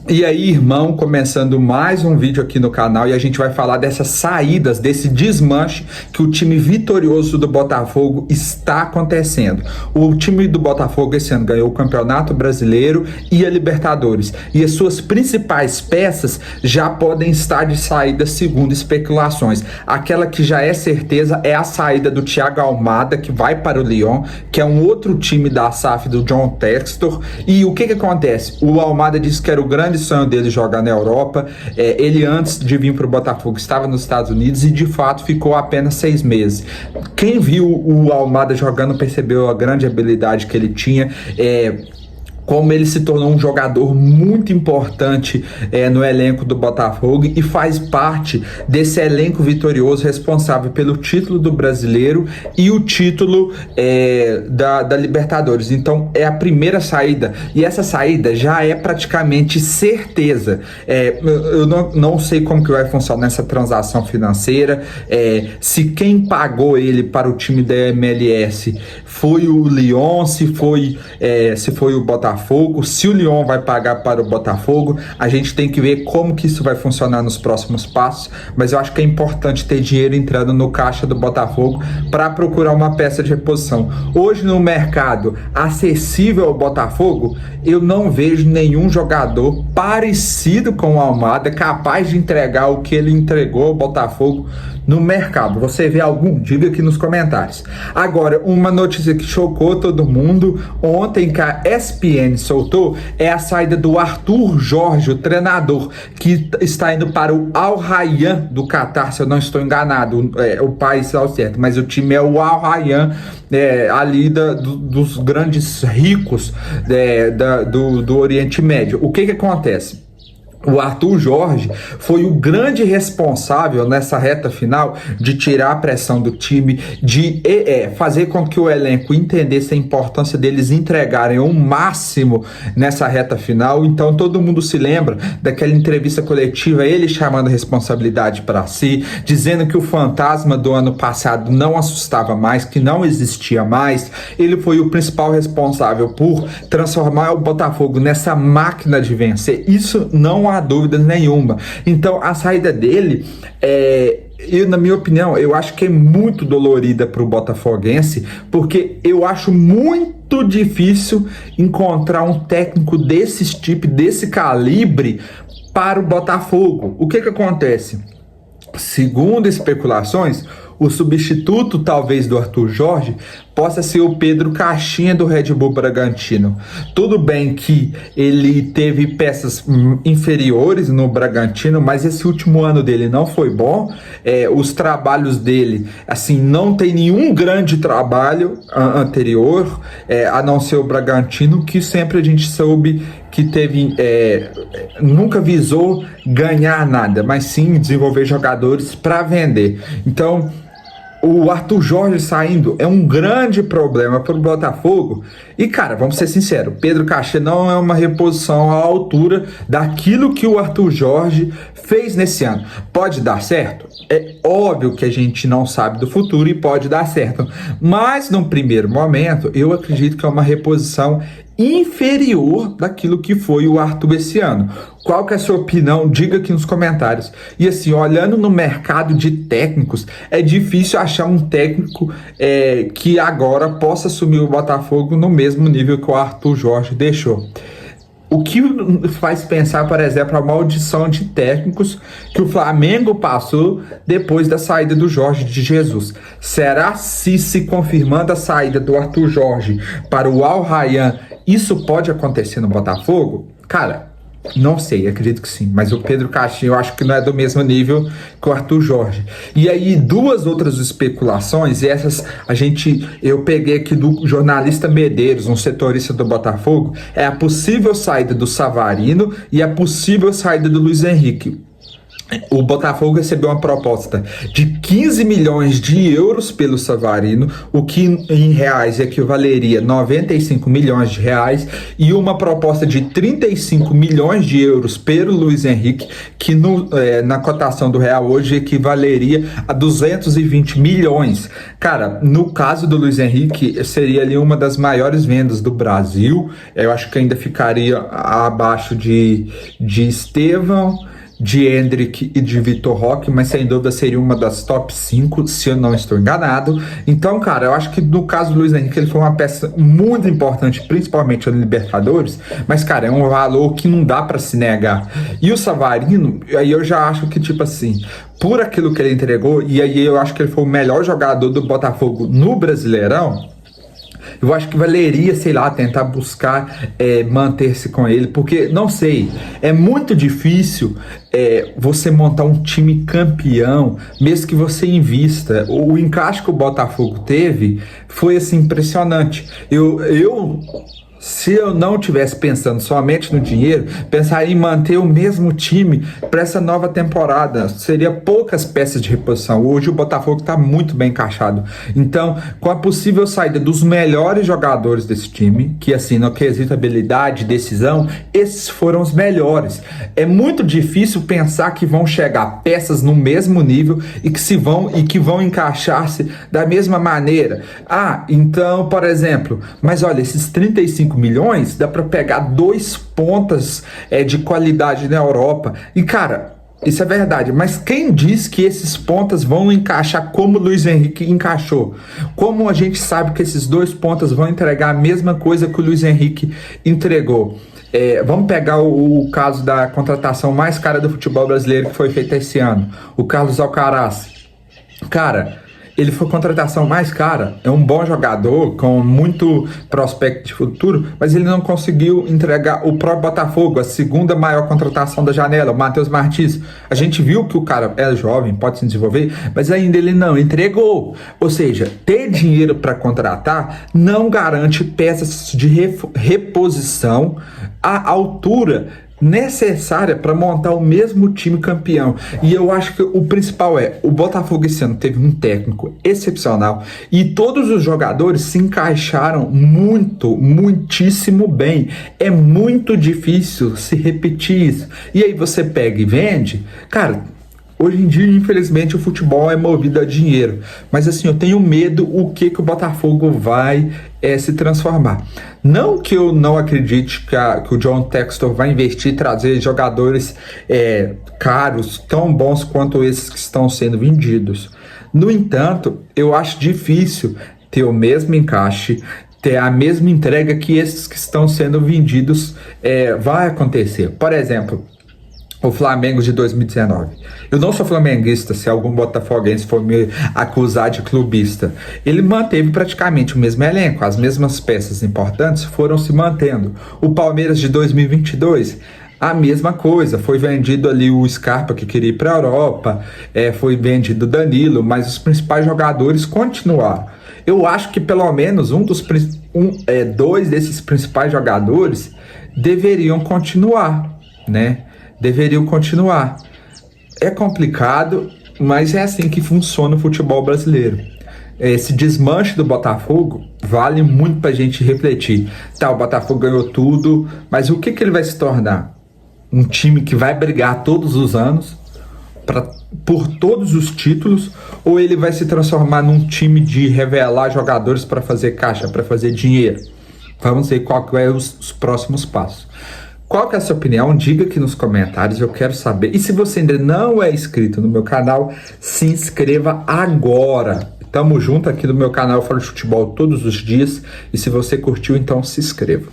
E aí, irmão, começando mais um vídeo aqui no canal e a gente vai falar dessas saídas, desse desmanche que o time vitorioso do Botafogo está acontecendo. O time do Botafogo esse ano ganhou o Campeonato Brasileiro e a Libertadores. E as suas principais peças já podem estar de saída segundo especulações. Aquela que já é certeza é a saída do Thiago Almada, que vai para o Lyon, que é um outro time da SAF do John Textor. E o que acontece? O Almada disse que era o grande sonho dele jogar na Europa. Ele, antes de vir para o Botafogo, estava nos Estados Unidos e de fato ficou apenas 6 meses. Quem viu o Almada jogando percebeu a grande habilidade que ele tinha, como ele se tornou um jogador muito importante no elenco do Botafogo e faz parte desse elenco vitorioso responsável pelo título do Brasileiro e o título da Libertadores. Então é a primeira saída, e essa saída já é praticamente certeza. Eu não sei como que vai funcionar essa transação financeira, se quem pagou ele para o time da MLS foi o Lyon, se foi o Botafogo. Se o Lyon vai pagar para o Botafogo, a gente tem que ver como que isso vai funcionar nos próximos passos, mas eu acho que é importante ter dinheiro entrando no caixa do Botafogo para procurar uma peça de reposição. Hoje no mercado acessível ao Botafogo, eu não vejo nenhum jogador parecido com o Almada capaz de entregar o que ele entregou ao Botafogo no mercado. Você vê algum? Diga aqui nos comentários. Agora, uma notícia que chocou todo mundo ontem, que a ESPN soltou, é a saída do Arthur Jorge, o treinador, que está indo para o Al Rayyan do Catar, se eu não estou enganado, o país está certo, mas o time é o Al Rayyan, ali dos grandes ricos do Oriente Médio. O que acontece? O Arthur Jorge foi o grande responsável nessa reta final de tirar a pressão do time, de fazer com que o elenco entendesse a importância deles entregarem o máximo nessa reta final. Então todo mundo se lembra daquela entrevista coletiva, ele chamando a responsabilidade para si, dizendo que o fantasma do ano passado não assustava mais, que não existia mais. Ele foi o principal responsável por transformar o Botafogo nessa máquina de vencer. Isso não há dúvida nenhuma. Então a saída dele, na minha opinião, eu acho que é muito dolorida para o botafoguense, porque eu acho muito difícil encontrar um técnico desse tipo, desse calibre para o Botafogo. O que acontece? Segundo especulações, o substituto talvez do Arthur Jorge possa ser o Pedro Caixinha do Red Bull Bragantino. Tudo bem que ele teve peças inferiores no Bragantino, mas esse último ano dele não foi bom. Os trabalhos dele, assim, não tem nenhum grande trabalho anterior, a não ser o Bragantino, que sempre a gente soube que teve, nunca visou ganhar nada, mas sim desenvolver jogadores para vender. Então, o Arthur Jorge saindo é um grande problema para o Botafogo. E, cara, vamos ser sinceros, Pedro Caixinha não é uma reposição à altura daquilo que o Arthur Jorge fez nesse ano. Pode dar certo? É óbvio que a gente não sabe do futuro e pode dar certo. Mas, num primeiro momento, eu acredito que é uma reposição inferior daquilo que foi o Arthur esse ano. Qual que é a sua opinião? Diga aqui nos comentários. E assim, olhando no mercado de técnicos, é difícil achar um técnico que agora possa assumir o Botafogo no mesmo nível que o Arthur Jorge deixou. O que faz pensar, por exemplo, a maldição de técnicos que o Flamengo passou depois da saída do Jorge de Jesus. Será se confirmando a saída do Arthur Jorge para o Al Rayyan, isso pode acontecer no Botafogo? Cara, não sei, acredito que sim, mas o Pedro Caixinha eu acho que não é do mesmo nível que o Arthur Jorge. E aí, duas outras especulações, e essas eu peguei aqui do jornalista Medeiros, um setorista do Botafogo, é a possível saída do Savarino e a possível saída do Luiz Henrique. O Botafogo recebeu uma proposta de 15 milhões de euros pelo Savarino, o que em reais equivaleria a 95 milhões de reais, e uma proposta de 35 milhões de euros pelo Luiz Henrique, que na cotação do real hoje equivaleria a 220 milhões. Cara, no caso do Luiz Henrique, seria ali uma das maiores vendas do Brasil. Eu acho que ainda ficaria abaixo de Estevão, de Endrick e de Vitor Roque, mas sem dúvida seria uma das top 5, se eu não estou enganado. Então, cara, eu acho que no caso do Luiz Henrique, ele foi uma peça muito importante, principalmente no Libertadores, mas, cara, é um valor que não dá para se negar. E o Savarino, aí eu já acho que, tipo assim, por aquilo que ele entregou, e aí eu acho que ele foi o melhor jogador do Botafogo no Brasileirão, eu acho que valeria, sei lá, tentar buscar manter-se com ele, porque, não sei, é muito difícil você montar um time campeão, mesmo que você invista. O encaixe que o Botafogo teve foi, assim, impressionante. Se eu não estivesse pensando somente no dinheiro, pensaria em manter o mesmo time para essa nova temporada. Seria poucas peças de reposição. Hoje o Botafogo está muito bem encaixado. Então, com a possível saída dos melhores jogadores desse time, que assim, no quesito habilidade, decisão, esses foram os melhores. É muito difícil pensar que vão chegar peças no mesmo nível e que vão encaixar-se da mesma maneira. Então, por exemplo, mas olha, esses 35 milhões, dá para pegar 2 pontas de qualidade na Europa. E, cara, isso é verdade, mas quem diz que esses pontas vão encaixar como o Luiz Henrique encaixou? Como a gente sabe que esses 2 pontas vão entregar a mesma coisa que o Luiz Henrique entregou? Vamos pegar o caso da contratação mais cara do futebol brasileiro que foi feita esse ano, o Carlos Alcaraz. Cara, ele foi a contratação mais cara, é um bom jogador, com muito prospecto de futuro, mas ele não conseguiu entregar o próprio Botafogo, a segunda maior contratação da janela, o Matheus Martins. A gente viu que o cara é jovem, pode se desenvolver, mas ainda ele não entregou. Ou seja, ter dinheiro para contratar não garante peças de reposição à altura necessária para montar o mesmo time campeão. E eu acho que o principal o Botafogo esse ano teve um técnico excepcional e todos os jogadores se encaixaram muitíssimo bem. É muito difícil se repetir isso. E aí você pega e vende, cara. Hoje em dia, infelizmente, o futebol é movido a dinheiro. Mas assim, eu tenho medo o que o Botafogo vai se transformar. Não que eu não acredite que o John Textor vai investir e trazer jogadores caros, tão bons quanto esses que estão sendo vendidos. No entanto, eu acho difícil ter o mesmo encaixe, ter a mesma entrega que esses que estão sendo vendidos vai acontecer. Por exemplo, o Flamengo de 2019. Eu não sou flamenguista, se algum botafoguense for me acusar de clubista. Ele manteve praticamente o mesmo elenco, as mesmas peças importantes foram se mantendo. O Palmeiras de 2022, a mesma coisa, foi vendido ali o Scarpa, que queria ir para a Europa, foi vendido o Danilo, mas os principais jogadores continuaram. Eu acho que pelo menos dois desses principais jogadores deveriam continuar, né? Deveriam continuar. É complicado, mas é assim que funciona o futebol brasileiro. Esse desmanche do Botafogo vale muito pra gente refletir. Tá, o Botafogo ganhou tudo, mas o que ele vai se tornar? Um time que vai brigar todos os anos por todos os títulos, ou ele vai se transformar num time de revelar jogadores para fazer caixa, para fazer dinheiro? Vamos ver qual que vai os próximos passos. Qual que é a sua opinião? Diga aqui nos comentários, eu quero saber. E se você ainda não é inscrito no meu canal, se inscreva agora. Tamo junto aqui no meu canal, eu falo de futebol todos os dias. E se você curtiu, então se inscreva.